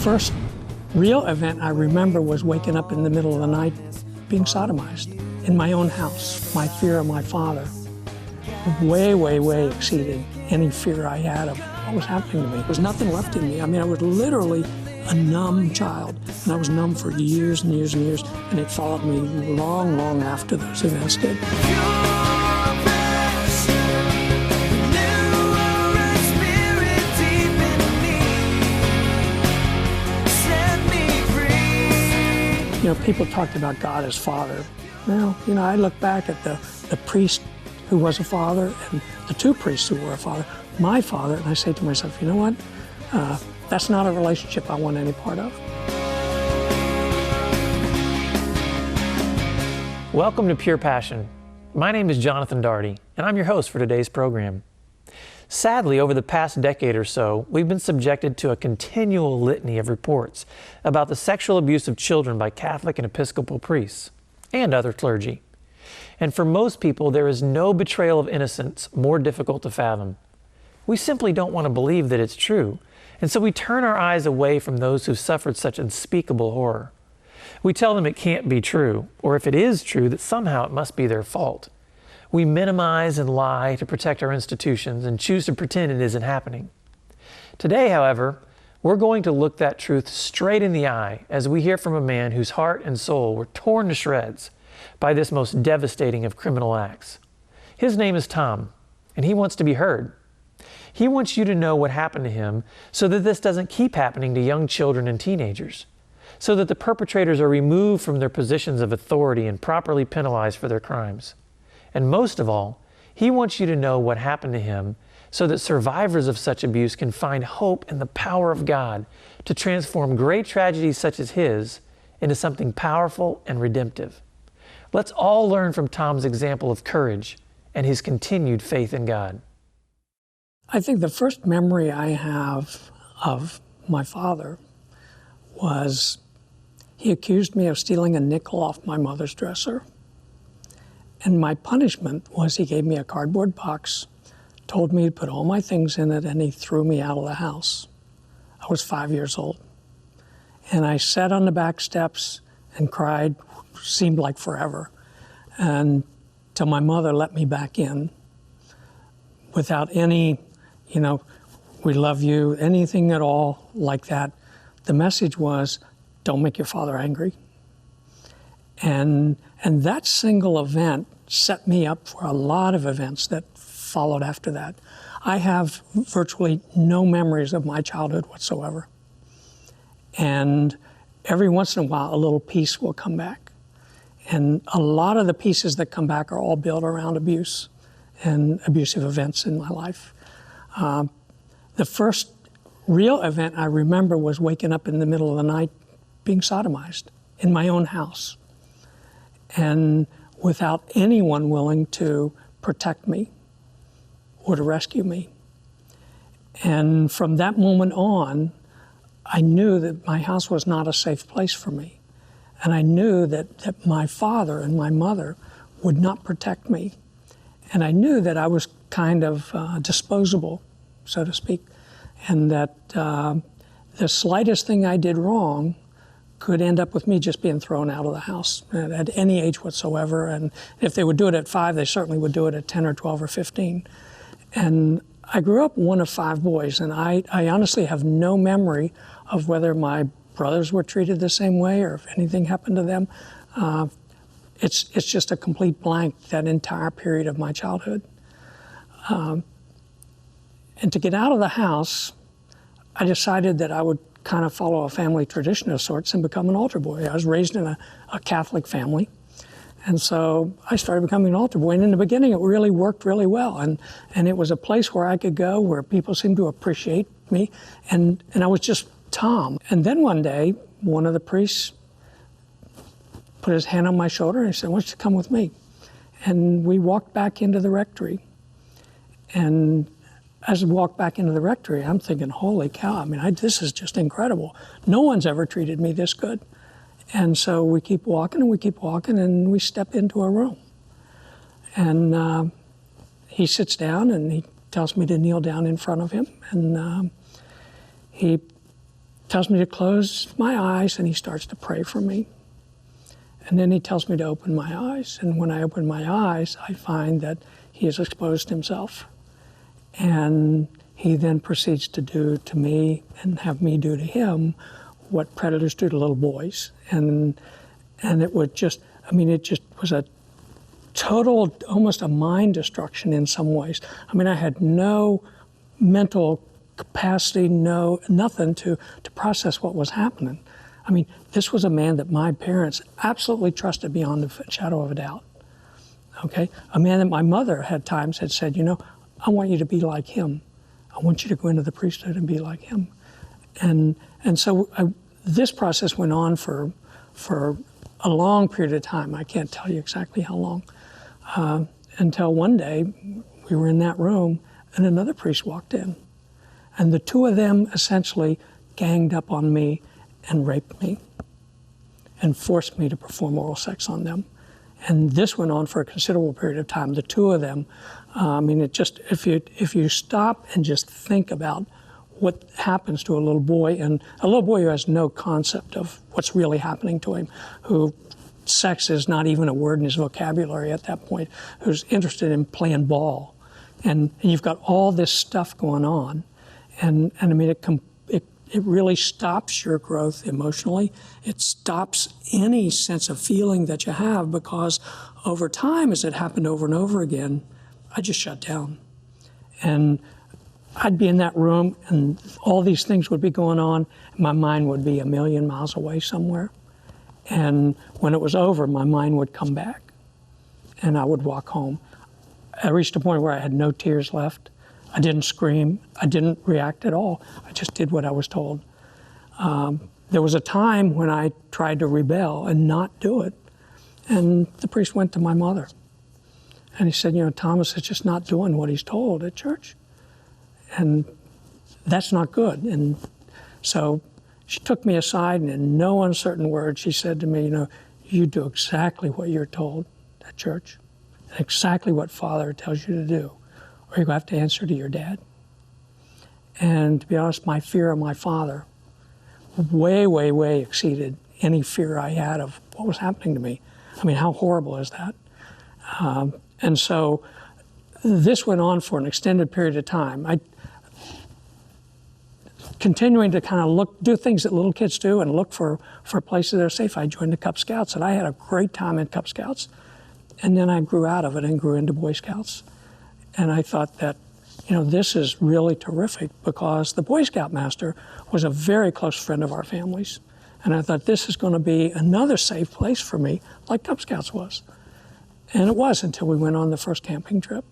first real event I remember was waking up in the middle of the night being sodomized in my own house. My fear of my father way, way, way exceeded any fear I had of what was happening to me. There was nothing left in me. I mean, I was literally a numb child, and I was numb for years and years and years, and it followed me long, long after those events did. You know, people talked about God as Father. Well, you know, I look back at the priest who was a father and the two priests who were a father, my father, and I say to myself, you know what? That's not a relationship I want any part of. Welcome to Pure Passion. My name is Jonathan Daugherty, and I'm your host for today's program. Sadly, over the past decade or so, we've been subjected to a continual litany of reports about the sexual abuse of children by Catholic and Episcopal priests and other clergy. And for most people, there is no betrayal of innocence more difficult to fathom. We simply don't want to believe that it's true, and so we turn our eyes away from those who've suffered such unspeakable horror. We tell them it can't be true, or if it is true, that somehow it must be their fault. We minimize and lie to protect our institutions and choose to pretend it isn't happening. Today, however, we're going to look that truth straight in the eye as we hear from a man whose heart and soul were torn to shreds by this most devastating of criminal acts. His name is Tom, and he wants to be heard. He wants you to know what happened to him so that this doesn't keep happening to young children and teenagers, so that the perpetrators are removed from their positions of authority and properly penalized for their crimes. And most of all, he wants you to know what happened to him so that survivors of such abuse can find hope in the power of God to transform great tragedies such as his into something powerful and redemptive. Let's all learn from Tom's example of courage and his continued faith in God. I think the first memory I have of my father was he accused me of stealing a nickel off my mother's dresser. And my punishment was he gave me a cardboard box, told me to put all my things in it, and he threw me out of the house. I was 5 years old. And I sat on the back steps and cried, seemed like forever, until my mother let me back in without any, you know, we love you, anything at all like that. The message was, don't make your father angry. And that single event set me up for a lot of events that followed after that. I have virtually no memories of my childhood whatsoever. And every once in a while, a little piece will come back. And a lot of the pieces that come back are all built around abuse and abusive events in my life. The first real event I remember was waking up in the middle of the night being sodomized in my own house, and without anyone willing to protect me or to rescue me. And from that moment on, I knew that my house was not a safe place for me. And I knew that my father and my mother would not protect me. And I knew that I was kind of disposable, so to speak, and that the slightest thing I did wrong could end up with me just being thrown out of the house at any age whatsoever. And if they would do it at 5, they certainly would do it at 10 or 12 or 15. And I grew up one of 5 boys, and I honestly have no memory of whether my brothers were treated the same way or if anything happened to them. It's just a complete blank, that entire period of my childhood. And to get out of the house, I decided that I would kind of follow a family tradition of sorts and become an altar boy. I was raised in a Catholic family, and so I started becoming an altar boy. And in the beginning, it really worked really well, and it was a place where I could go where people seemed to appreciate me, and I was just Tom. And then one day, one of the priests put his hand on my shoulder and he said, "Why don't you come with me?" And we walked back into the rectory, and as we walked back into the rectory, I'm thinking, holy cow, I mean, this is just incredible. No one's ever treated me this good. And so we keep walking and we step into a room. And he sits down and he tells me to kneel down in front of him. And he tells me to close my eyes, and he starts to pray for me. And then he tells me to open my eyes. And when I open my eyes, I find that he has exposed himself. And he then proceeds to do to me and have me do to him what predators do to little boys. And it would just, it just was a total, almost a mind destruction in some ways. I had no mental capacity, nothing to process what was happening. This was a man that my parents absolutely trusted beyond a shadow of a doubt. Okay? A man that my mother had times had said, I want you to be like him. I want you to go into the priesthood and be like him. And so this process went on for a long period of time. I can't tell you exactly how long. Until one day we were in that room and another priest walked in. And the two of them essentially ganged up on me and raped me and forced me to perform oral sex on them. And this went on for a considerable period of time. The two of them, if you stop and just think about what happens to a little boy, and a little boy who has no concept of what's really happening to him, who sex is not even a word in his vocabulary at that point, who's interested in playing ball. And you've got all this stuff going on. And it really stops your growth emotionally. It stops any sense of feeling that you have, because over time, as it happened over and over again, I just shut down. And I'd be in that room and all these things would be going on. My mind would be a million miles away somewhere. And when it was over, my mind would come back and I would walk home. I reached a point where I had no tears left. I didn't scream. I didn't react at all. I just did what I was told. There was a time when I tried to rebel and not do it. And the priest went to my mother. And he said, Thomas is just not doing what he's told at church. And that's not good. And so she took me aside, and in no uncertain words, she said to me, you do exactly what you're told at church, and exactly what Father tells you to do, or you're going to have to answer to your dad. And to be honest, my fear of my father way, way, way exceeded any fear I had of what was happening to me. How horrible is that? And so this went on for an extended period of time. Continuing to kind of do things that little kids do and look for places that are safe. I joined the Cub Scouts, and I had a great time in Cub Scouts. And then I grew out of it and grew into Boy Scouts. And I thought that, this is really terrific, because the Boy Scout master was a very close friend of our family's. And I thought, this is going to be another safe place for me, like Cub Scouts was. And it was, until we went on the first camping trip.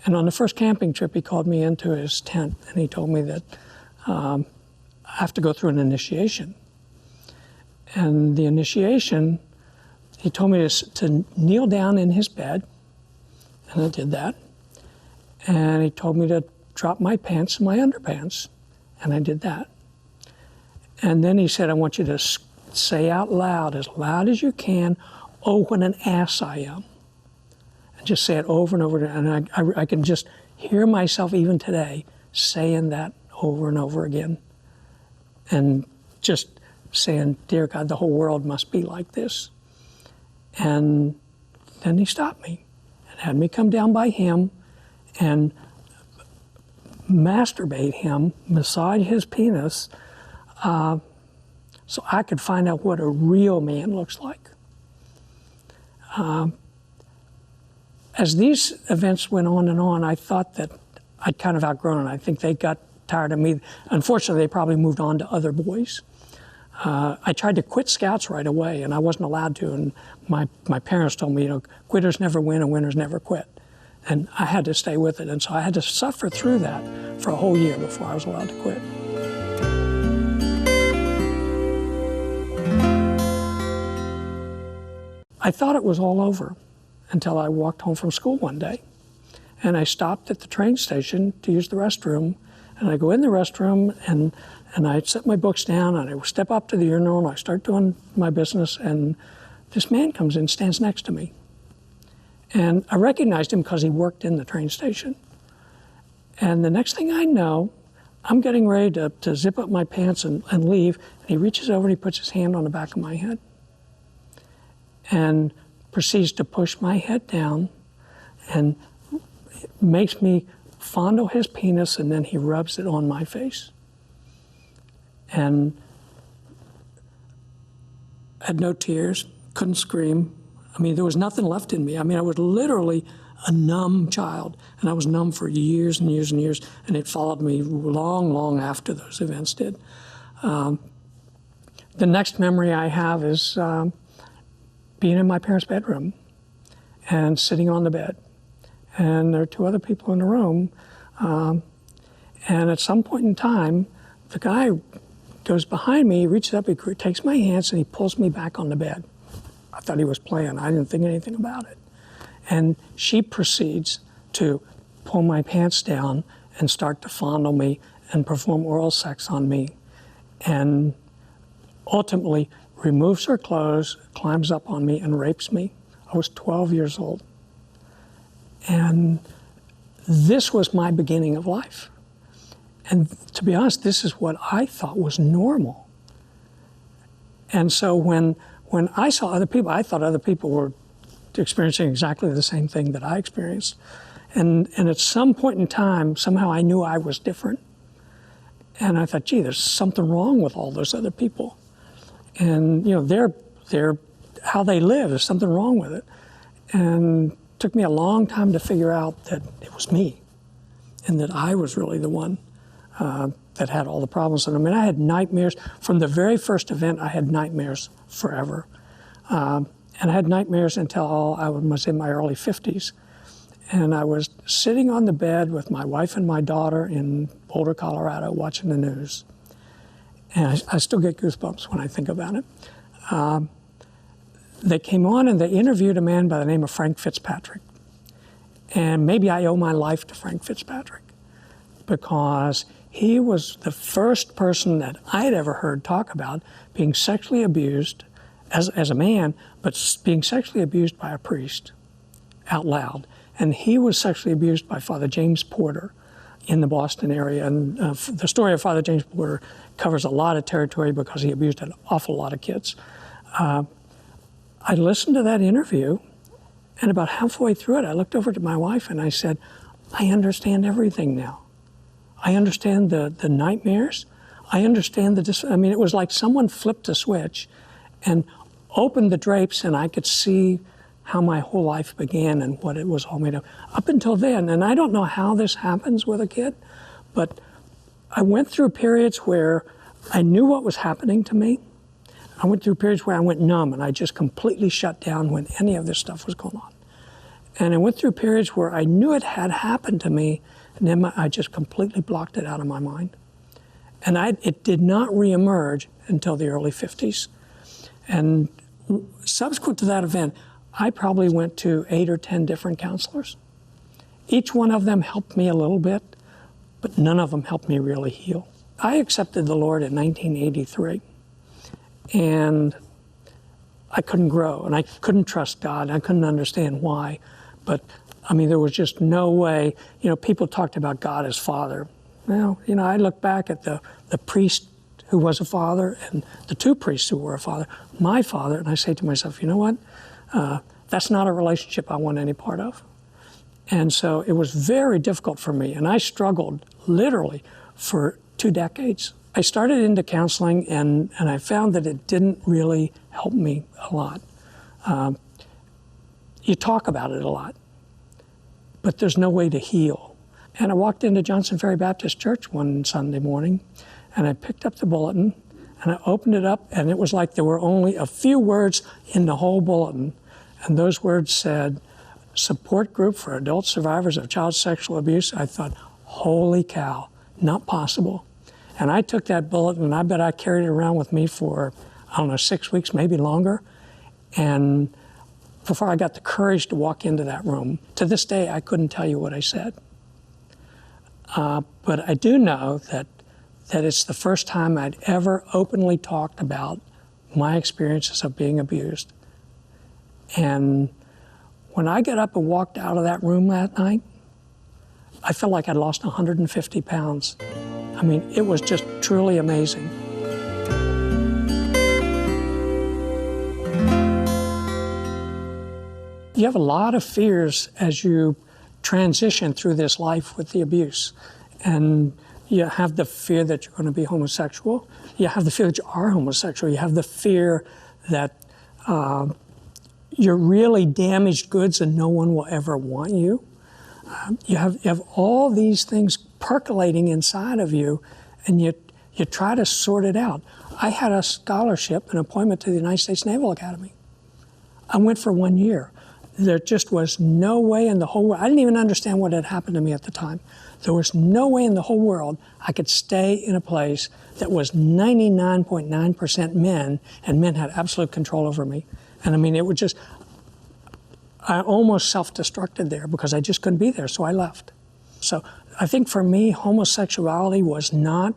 And on the first camping trip, he called me into his tent, and he told me that I have to go through an initiation. And the initiation, he told me to kneel down in his bed, and I did that. And he told me to drop my pants in my underpants, and I did that. And then he said, I want you to say out loud as you can, oh, what an ass I am. And just say it over and over. And I can just hear myself even today saying that over and over again. And just saying, dear God, the whole world must be like this. And then he stopped me and had me come down by him and masturbate him, massage his penis, so I could find out what a real man looks like. As these events went on and on, I thought that I'd kind of outgrown it. I think they got tired of me. Unfortunately, they probably moved on to other boys. I tried to quit Scouts right away, and I wasn't allowed to. And my parents told me, quitters never win and winners never quit. And I had to stay with it. And so I had to suffer through that for a whole year before I was allowed to quit. I thought it was all over until I walked home from school one day. And I stopped at the train station to use the restroom. And I go in the restroom, and I set my books down, and I step up to the urinal, and I start doing my business, and this man comes in, stands next to me. And I recognized him because he worked in the train station. And the next thing I know, I'm getting ready to zip up my pants and leave, and he reaches over and he puts his hand on the back of my head and proceeds to push my head down and makes me fondle his penis, and then he rubs it on my face. And I had no tears, couldn't scream. I mean, there was nothing left in me. I mean, I was literally a numb child, and I was numb for years and years and years, and it followed me long, long after those events did. The next memory I have is being in my parents' bedroom and sitting on the bed. And there are two other people in the room. And at some point in time, the guy goes behind me, he reaches up, he takes my hands, and he pulls me back on the bed. I thought he was playing. I didn't think anything about it. And she proceeds to pull my pants down and start to fondle me and perform oral sex on me. And ultimately removes her clothes, climbs up on me, and rapes me. I was 12 years old. And this was my beginning of life. And to be honest, this is what I thought was normal. And so when I saw other people, I thought other people were experiencing exactly the same thing that I experienced. And at some point in time, somehow I knew I was different. And I thought, gee, there's something wrong with all those other people. And, you know, they're how they live, there's something wrong with it. And it took me a long time to figure out that it was me and that I was really the one that had all the problems. And I mean, I had nightmares. From the very first event, I had nightmares forever. And I had nightmares until I was in my early 50s. And I was sitting on the bed with my wife and my daughter in Boulder, Colorado, watching the news. And I still get goosebumps when I think about it. They came on and they interviewed a man by the name of Frank Fitzpatrick. And maybe I owe my life to Frank Fitzpatrick because he was the first person that I'd ever heard talk about being sexually abused as a man, but being sexually abused by a priest out loud. And he was sexually abused by Father James Porter in the Boston area. And the story of Father James Porter covers a lot of territory because he abused an awful lot of kids. I listened to that interview, and about halfway through it, I looked over to my wife and I said, I understand everything now. I understand the nightmares. I understand I mean, it was like someone flipped a switch and opened the drapes, and I could see how my whole life began and what it was all made of. Up until then, and I don't know how this happens with a kid, but I went through periods where I knew what was happening to me. I went through periods where I went numb and I just completely shut down when any of this stuff was going on. And I went through periods where I knew it had happened to me, and then I just completely blocked it out of my mind. And it did not reemerge until the early 50s. And subsequent to that event, I probably went to 8 or 10 different counselors. Each one of them helped me a little bit, but none of them helped me really heal. I accepted the Lord in 1983, and I couldn't grow, and I couldn't trust God, and I couldn't understand why. But, I mean, there was just no way. You know, people talked about God as Father. Well, you know, I look back at the priest who was a father and the two priests who were a father, my father, and I say to myself, you know what? That's not a relationship I want any part of. And so it was very difficult for me, and I struggled literally for 2 decades. I started into counseling, and I found that it didn't really help me a lot. You talk about it a lot, but there's no way to heal. And I walked into Johnson Ferry Baptist Church one Sunday morning, and I picked up the bulletin, and I opened it up, and it was like there were only a few words in the whole bulletin. And those words said, support group for adult survivors of child sexual abuse. I thought, holy cow, not possible. And I took that bulletin, and I bet I carried it around with me for, I don't know, 6 weeks, maybe longer. And before I got the courage to walk into that room, to this day, I couldn't tell you what I said. But I do know that it's the first time I'd ever openly talked about my experiences of being abused. And when I got up and walked out of that room that night, I felt like I'd lost 150 pounds. I mean, it was just truly amazing. You have a lot of fears as you transition through this life with the abuse. And you have the fear that you're going to be homosexual. You have the fear that you are homosexual. You have the fear that you're really damaged goods and no one will ever want you. You have all these things percolating inside of you, and you try to sort it out. I had a scholarship, an appointment to the United States Naval Academy. I went for 1 year. There just was no way in the whole world. I didn't even understand what had happened to me at the time. There was no way in the whole world I could stay in a place that was 99.9% men, and men had absolute control over me. And I mean, it was just, I almost self-destructed there because I just couldn't be there, so I left. So I think for me, homosexuality was not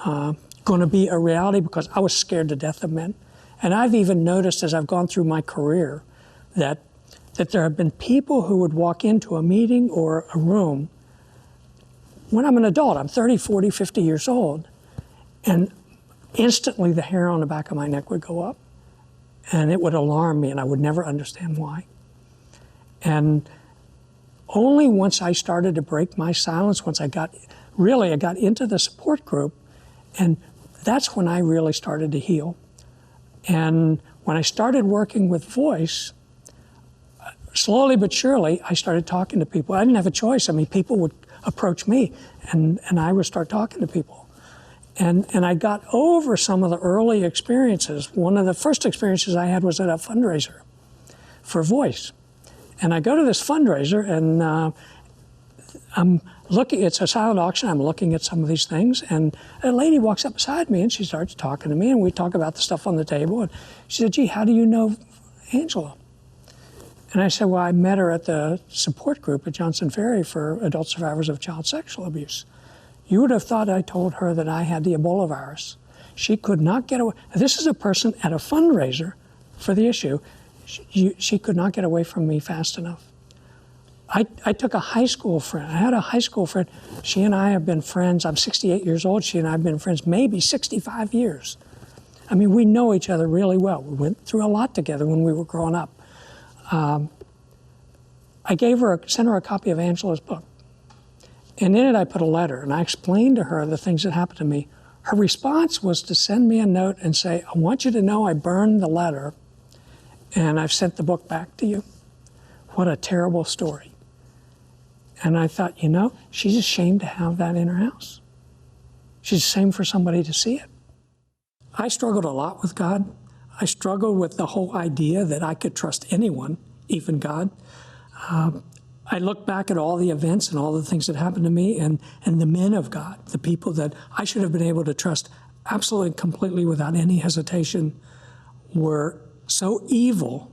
going to be a reality because I was scared to death of men. And I've even noticed as I've gone through my career that there have been people who would walk into a meeting or a room when I'm an adult, I'm 30, 40, 50 years old, and instantly the hair on the back of my neck would go up, and it would alarm me, and I would never understand why. And only once I started to break my silence, once I got into the support group, and that's when I really started to heal. And when I started working with voice, slowly but surely, I started talking to people. I didn't have a choice. I mean, people would approach me, and I would start talking to people. And I got over some of the early experiences. One of the first experiences I had was at a fundraiser for voice. And I go to this fundraiser, and I'm looking, it's a silent auction, I'm looking at some of these things, and a lady walks up beside me, and she starts talking to me, and we talk about the stuff on the table, and she said, "Gee, how do you know Angela?" And I said, "Well, I met her at the support group at Johnson Ferry for adult survivors of child sexual abuse." You would have thought I told her that I had the Ebola virus. She could not get away. This is a person at a fundraiser for the issue. She could not get away from me fast enough. I took a high school friend. I had a high school friend. She and I have been friends. I'm 68 years old. She and I have been friends maybe 65 years. I mean, we know each other really well. We went through a lot together when we were growing up. I sent her a copy of Angela's book. And in it, I put a letter, and I explained to her the things that happened to me. Her response was to send me a note and say, "I want you to know I burned the letter, and I've sent the book back to you." What a terrible story. And I thought, you know, she's ashamed to have that in her house. She's ashamed for somebody to see it. I struggled a lot with God. I struggled with the whole idea that I could trust anyone, even God. I look back at all the events and all the things that happened to me, and the men of God, the people that I should have been able to trust absolutely completely without any hesitation, were so evil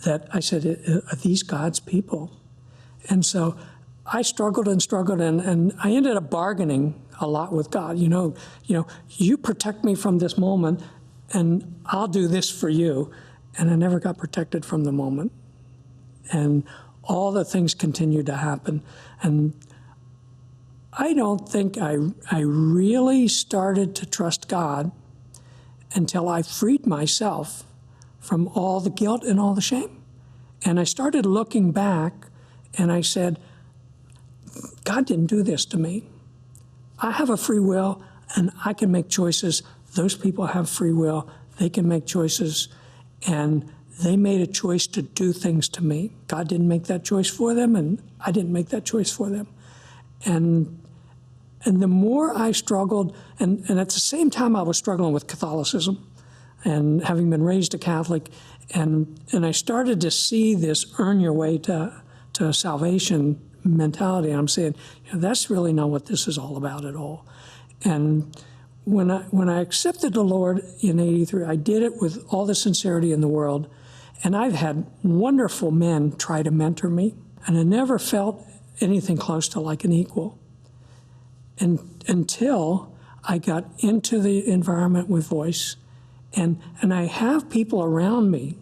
that I said, "Are these God's people?" And so I struggled and struggled, and I ended up bargaining a lot with God. You know, you protect me from this moment, and I'll do this for you. And I never got protected from the moment. And all the things continued to happen. And I don't think I really started to trust God until I freed myself from all the guilt and all the shame. And I started looking back, and I said, God didn't do this to me. I have a free will, and I can make choices. Those people have free will. They can make choices, and they made a choice to do things to me. God didn't make that choice for them, and I didn't make that choice for them. And the more I struggled, and at the same time I was struggling with Catholicism and having been raised a Catholic, and I started to see this earn your way to salvation mentality. And I'm saying, that's really not what this is all about at all. And when I accepted the Lord in '83, I did it with all the sincerity in the world. And I've had wonderful men try to mentor me, and I never felt anything close to like an equal. And until I got into the environment with voice, and I have people around me,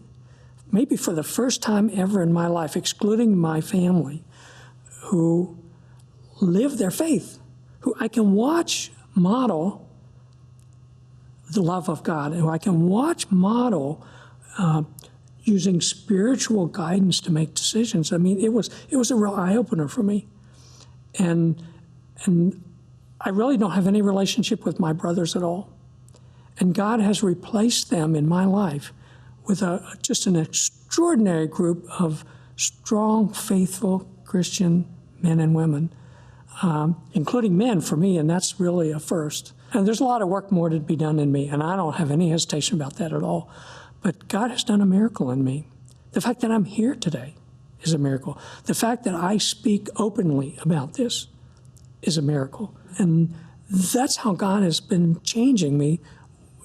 maybe for the first time ever in my life, excluding my family, who live their faith, who I can watch model the love of God, who I can watch model using spiritual guidance to make decisions. I mean, it was a real eye-opener for me. And I really don't have any relationship with my brothers at all. And God has replaced them in my life with just an extraordinary group of strong, faithful Christian men and women, including men for me, and that's really a first. And there's a lot of work more to be done in me, and I don't have any hesitation about that at all. But God has done a miracle in me. The fact that I'm here today is a miracle. The fact that I speak openly about this is a miracle. And that's how God has been changing me,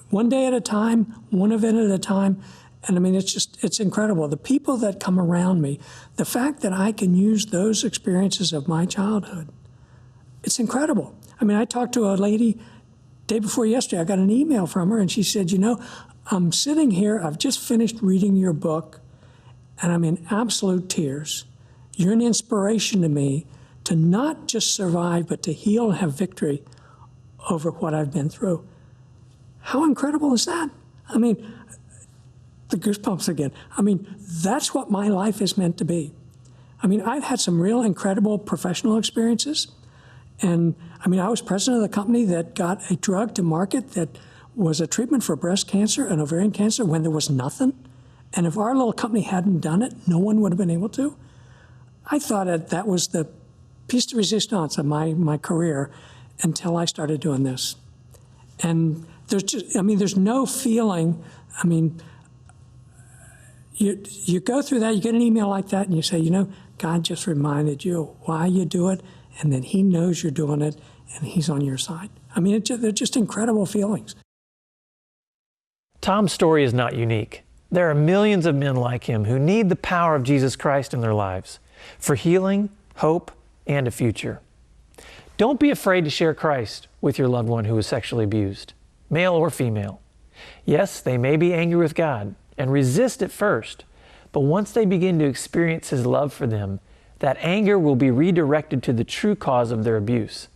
one day at a time, one event at a time. And I mean, it's incredible. The people that come around me, the fact that I can use those experiences of my childhood, it's incredible. I mean, I talked to a lady day before yesterday. I got an email from her, and she said, you know, I'm sitting here, I've just finished reading your book, and I'm in absolute tears. You're an inspiration to me to not just survive, but to heal and have victory over what I've been through. How incredible is that? I mean, the goosebumps again. I mean, that's what my life is meant to be. I mean, I've had some real incredible professional experiences. And I mean, I was president of the company that got a drug to market that was a treatment for breast cancer and ovarian cancer when there was nothing. And if our little company hadn't done it, no one would have been able to. I thought that was the piece de resistance of my career until I started doing this. And there's no feeling, I mean, you go through that, you get an email like that, and you say, you know, God just reminded you why you do it, and then he knows you're doing it, and he's on your side. I mean, they're just incredible feelings. Tom's story is not unique. There are millions of men like him who need the power of Jesus Christ in their lives for healing, hope, and a future. Don't be afraid to share Christ with your loved one who is sexually abused, male or female. Yes, they may be angry with God and resist at first, but once they begin to experience His love for them, that anger will be redirected to the true cause of their abuse,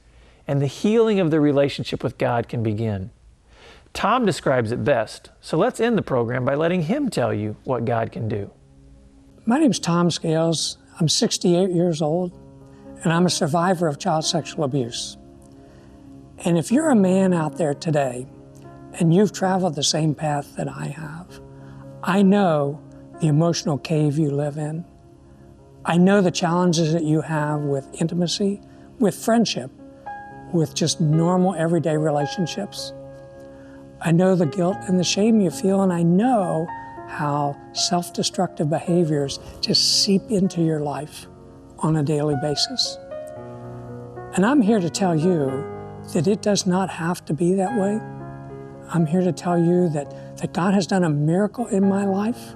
and the healing of their relationship with God can begin. Tom describes it best, so let's end the program by letting him tell you what God can do. My name's Tom Scales. I'm 68 years old, and I'm a survivor of child sexual abuse. And if you're a man out there today, and you've traveled the same path that I have, I know the emotional cave you live in. I know the challenges that you have with intimacy, with friendship, with just normal everyday relationships. I know the guilt and the shame you feel, and I know how self-destructive behaviors just seep into your life on a daily basis. And I'm here to tell you that it does not have to be that way. I'm here to tell you that God has done a miracle in my life.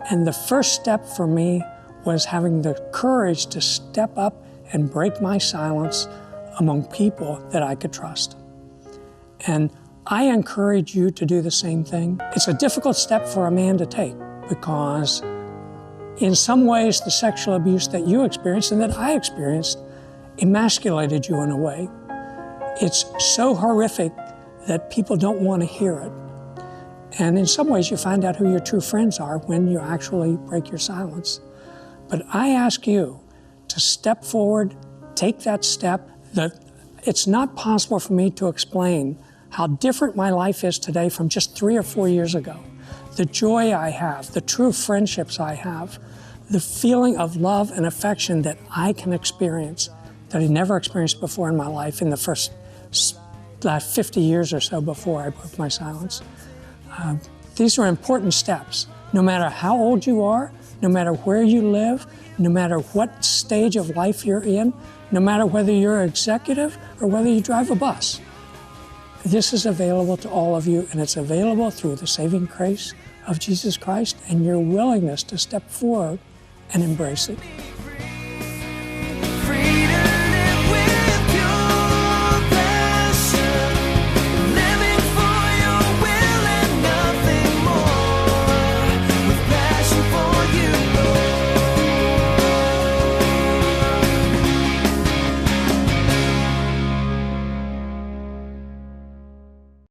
And the first step for me was having the courage to step up and break my silence among people that I could trust. And I encourage you to do the same thing. It's a difficult step for a man to take because in some ways the sexual abuse that you experienced and that I experienced emasculated you in a way. It's so horrific that people don't want to hear it. And in some ways you find out who your true friends are when you actually break your silence. But I ask you to step forward, take that step. It's not possible for me to explain how different my life is today from just 3 or 4 years ago. The joy I have, the true friendships I have, the feeling of love and affection that I can experience that I never experienced before in my life in the first 50 years or so before I broke my silence. These are important steps. No matter how old you are, no matter where you live, no matter what stage of life you're in, no matter whether you're an executive or whether you drive a bus. This is available to all of you, and it's available through the saving grace of Jesus Christ and your willingness to step forward and embrace it.